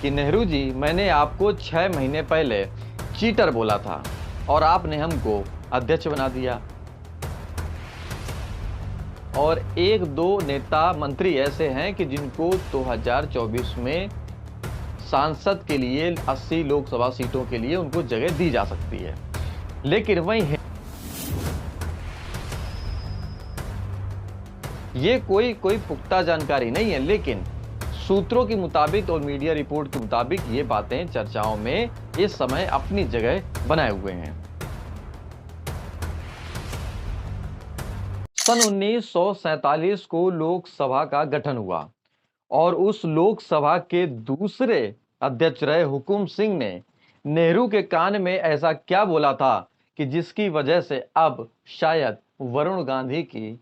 कि नेहरू जी, मैंने आपको 6 महीने पहले चीटर बोला था और आपने हमको अध्यक्ष बना दिया। और एक दो नेता मंत्री ऐसे हैं कि जिनको 2024 में सांसद के लिए 80 लोकसभा सीटों के लिए उनको जगह दी जा सकती है। लेकिन वहीं ये कोई पुख्ता जानकारी नहीं है, लेकिन सूत्रों के मुताबिक और मीडिया रिपोर्ट के मुताबिक ये बातें चर्चाओं में इस समय अपनी जगह बनाए हुए हैं। सन 1947 को लोकसभा का गठन हुआ और उस लोकसभा के दूसरे अध्यक्ष रहे हुकुम सिंह ने नेहरू के कान में ऐसा क्या बोला था कि जिसकी वजह से अब शायद वरुण गांधी की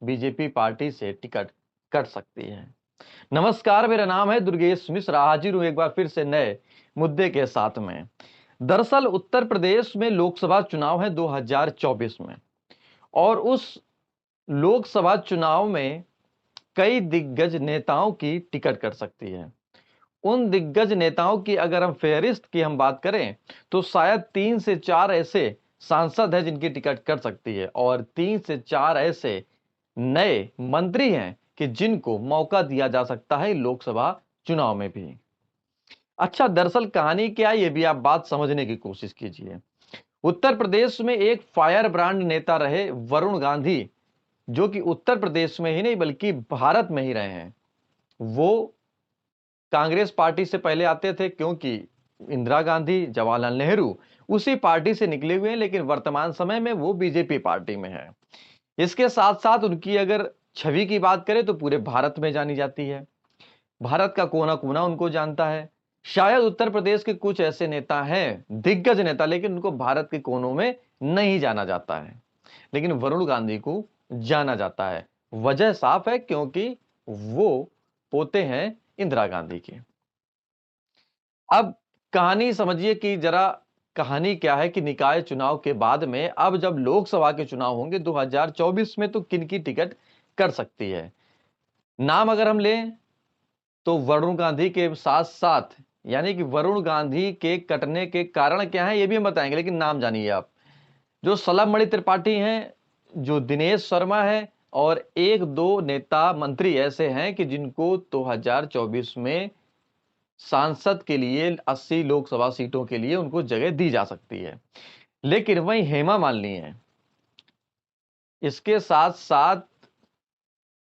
बीजेपी पार्टी से टिकट कट सकती है। नमस्कार, मेरा नाम है दुर्गेश मिश्रा। हाजिर हूं एक बार फिर से नए मुद्दे के साथ में। दरअसल उत्तर प्रदेश में लोकसभा चुनाव है 2024 में, और उस लोकसभा चुनाव में कई दिग्गज नेताओं की टिकट कट सकती है। उन दिग्गज नेताओं की अगर हम फेहरिस्त की हम बात करें तो शायद 3 से 4 ऐसे सांसद हैं जिनकी टिकट कट सकती है, और 3 से 4 ऐसे नए मंत्री हैं कि जिनको मौका दिया जा सकता है लोकसभा चुनाव में भी। अच्छा, दरअसल कहानी क्या है ये भी आप बात समझने की कोशिश कीजिए। उत्तर प्रदेश में एक फायर ब्रांड नेता रहे वरुण गांधी, जो कि उत्तर प्रदेश में ही नहीं बल्कि भारत में ही रहे हैं। वो कांग्रेस पार्टी से पहले आते थे, क्योंकि इंदिरा गांधी, जवाहरलाल नेहरू उसी पार्टी से निकले हुए हैं, लेकिन वर्तमान समय में वो बीजेपी पार्टी में है। इसके साथ साथ उनकी अगर छवि की बात करें तो पूरे भारत में जानी जाती है। भारत का कोना कोना उनको जानता है। शायद उत्तर प्रदेश के कुछ ऐसे नेता हैं, दिग्गज नेता, लेकिन उनको भारत के कोनों में नहीं जाना जाता है, लेकिन वरुण गांधी को जाना जाता है। वजह साफ है, क्योंकि वो पोते हैं इंदिरा गांधी के। अब कहानी समझिए कि जरा कहानी क्या है कि निकाय चुनाव के बाद में अब जब लोकसभा के चुनाव होंगे 2024 में, तो किनकी टिकट कर सकती है। नाम अगर हम लें तो वरुण गांधी के साथ साथ, यानी कि वरुण गांधी के कटने के कारण क्या है ये भी हम बताएंगे, लेकिन नाम जानिए आप। जो सलभ त्रिपाठी हैं, जो दिनेश शर्मा है, और एक दो नेता मंत्री ऐसे हैं कि जिनको 2024 में सांसद के लिए 80 लोकसभा सीटों के लिए उनको जगह दी जा सकती है। लेकिन वहीं हेमा मालिनी है, इसके साथ साथ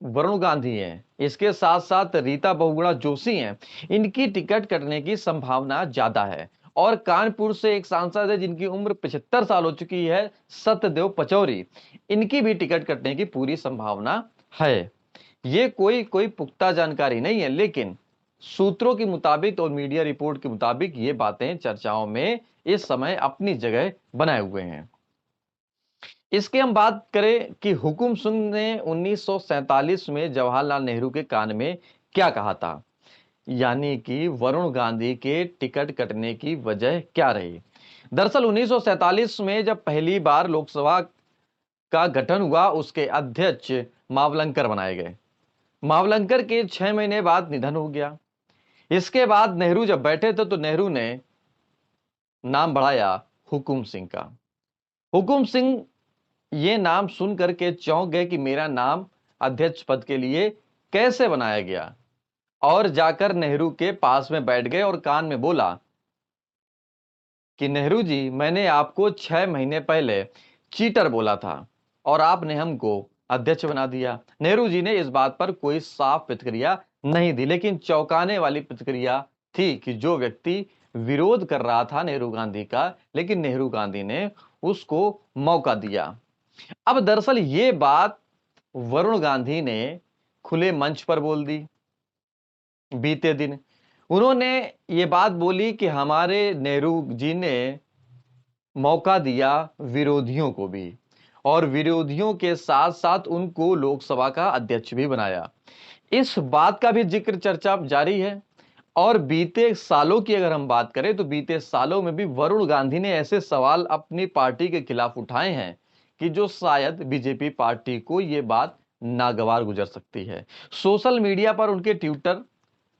वरुण गांधी हैं, इसके साथ साथ रीता बहुगुणा जोशी हैं। इनकी टिकट कटने की संभावना ज्यादा है। और कानपुर से एक सांसद है जिनकी उम्र 75 साल हो चुकी है, सत्यदेव पचौरी, इनकी भी टिकट कटने की पूरी संभावना है। ये कोई पुख्ता जानकारी नहीं है, लेकिन सूत्रों के मुताबिक और मीडिया रिपोर्ट के मुताबिक ये बातें चर्चाओं में इस समय अपनी जगह बनाए हुए हैं। इसकी हम बात करें कि हुकुम सिंह ने 1947 में जवाहरलाल नेहरू के कान में क्या कहा था, यानी कि वरुण गांधी के टिकट कटने की वजह क्या रही। दरअसल 1947 में जब पहली बार लोकसभा का गठन हुआ, उसके अध्यक्ष मावलंकर बनाए गए। मावलंकर के 6 महीने बाद निधन हो गया। इसके बाद नेहरू जब बैठे थे तो नेहरू ने नाम बढ़ाया हुकुम सिंह का। हुकुम सिंह ये नाम सुन करके चौंक गए कि मेरा नाम अध्यक्ष पद के लिए कैसे बनाया गया, और जाकर नेहरू के पास में बैठ गए और कान में बोला कि नेहरू जी, मैंने आपको 6 महीने पहले चीटर बोला था और आपने हमको अध्यक्ष बना दिया। नेहरू जी ने इस बात पर कोई साफ प्रतिक्रिया नहीं दी, लेकिन चौंकाने वाली प्रतिक्रिया थी कि जो व्यक्ति विरोध कर रहा था नेहरू गांधी का, लेकिन नेहरू गांधी ने उसको मौका दिया। अब दरअसल ये बात वरुण गांधी ने खुले मंच पर बोल दी। बीते दिन उन्होंने ये बात बोली कि हमारे नेहरू जी ने मौका दिया विरोधियों को भी, और विरोधियों के साथ साथ उनको लोकसभा का अध्यक्ष भी बनाया। इस बात का भी जिक्र चर्चा जारी है। और बीते सालों की अगर हम बात करें तो बीते सालों में भी वरुण गांधी ने ऐसे सवाल अपनी पार्टी के खिलाफ उठाए हैं कि जो शायद बीजेपी पार्टी को यह बात नागवार गुजर सकती है। सोशल मीडिया पर उनके ट्विटर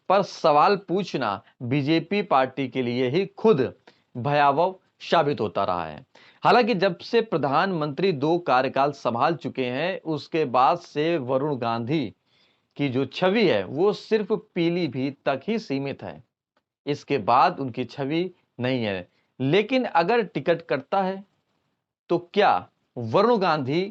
पर सवाल पूछना बीजेपी पार्टी के लिए ही खुद भयावह साबित होता रहा है। हालांकि जब से प्रधानमंत्री 2 कार्यकाल संभाल चुके हैं, उसके बाद से वरुण गांधी की जो छवि है वो सिर्फ पीलीभीत तक ही सीमित है। इसके बाद उनकी छवि नहीं है। लेकिन अगर टिकट कटता है तो क्या वरुण गांधी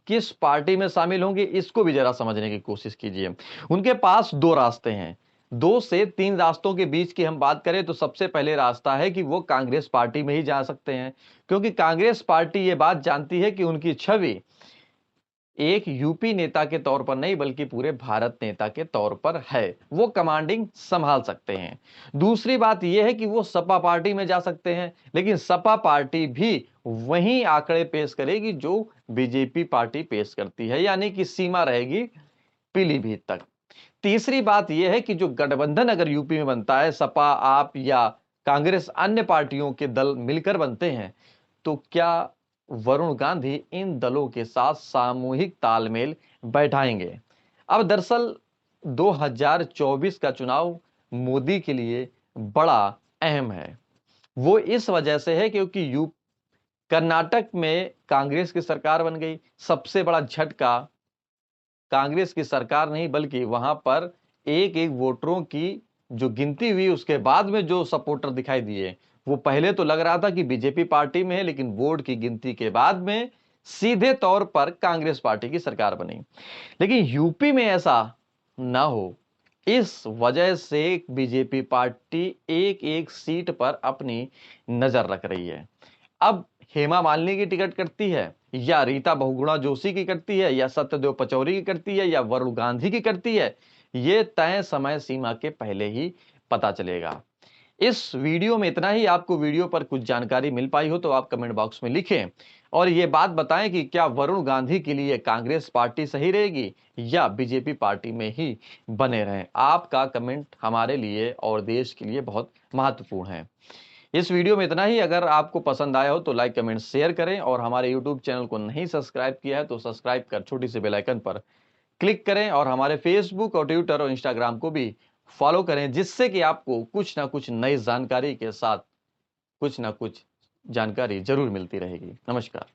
किस पार्टी में शामिल होंगे, इसको भी जरा समझने की कोशिश कीजिए। उनके पास 2 रास्ते हैं। 2 से 3 रास्तों के बीच की हम बात करें तो सबसे पहले रास्ता है कि वो कांग्रेस पार्टी में ही जा सकते हैं, क्योंकि कांग्रेस पार्टी ये बात जानती है कि उनकी छवि एक यूपी नेता के तौर पर नहीं बल्कि पूरे भारत नेता के तौर पर है। वो कमांडिंग संभाल सकते हैं। दूसरी बात यह है कि वो सपा पार्टी में जा सकते हैं, लेकिन सपा पार्टी भी वही आंकड़े पेश करेगी जो बीजेपी पार्टी पेश करती है, यानी कि सीमा रहेगी पीलीभीत तक। तीसरी बात यह है कि जो गठबंधन अगर यूपी में बनता है, सपा, आप या कांग्रेस अन्य पार्टियों के दल मिलकर बनते हैं, तो क्या वरुण गांधी इन दलों के साथ सामूहिक तालमेल बैठाएंगे? अब दरअसल 2024 का चुनाव मोदी के लिए बड़ा अहम है। वो इस वजह से है क्योंकि कर्नाटक में कांग्रेस की सरकार बन गई। सबसे बड़ा झटका कांग्रेस की सरकार नहीं बल्कि वहां पर एक एक वोटरों की जो गिनती हुई, उसके बाद में जो सपोर्टर दिखाई दिए, वो पहले तो लग रहा था कि बीजेपी पार्टी में है, लेकिन वोट की गिनती के बाद में सीधे तौर पर कांग्रेस पार्टी की सरकार बनी। लेकिन यूपी में ऐसा ना हो, इस वजह से बीजेपी पार्टी एक एक सीट पर अपनी नजर रख रही है। अब हेमा मालिनी की टिकट कटती है या रीता बहुगुणा जोशी की कटती है या सत्यदेव पचौरी की कटती है या वरुण गांधी की कटती है, यह तय समय सीमा के पहले ही पता चलेगा। इस वीडियो में इतना ही। आपको वीडियो पर कुछ जानकारी मिल पाई हो तो आप कमेंट बॉक्स में लिखें और यह बात बताएं कि क्या वरुण गांधी के लिए कांग्रेस पार्टी सही रहेगी या बीजेपी पार्टी में ही बने रहें। आपका कमेंट हमारे लिए और देश के लिए बहुत महत्वपूर्ण है। इस वीडियो में इतना ही। अगर आपको पसंद आया हो तो लाइक, कमेंट, शेयर करें और हमारे यूट्यूब चैनल को नहीं सब्सक्राइब किया है तो सब्सक्राइब कर छोटी सी बेल आइकन पर क्लिक करें और हमारे फेसबुक और ट्विटर और इंस्टाग्राम को भी फॉलो करें, जिससे कि आपको कुछ ना कुछ नई जानकारी के साथ कुछ ना कुछ जानकारी जरूर मिलती रहेगी। नमस्कार।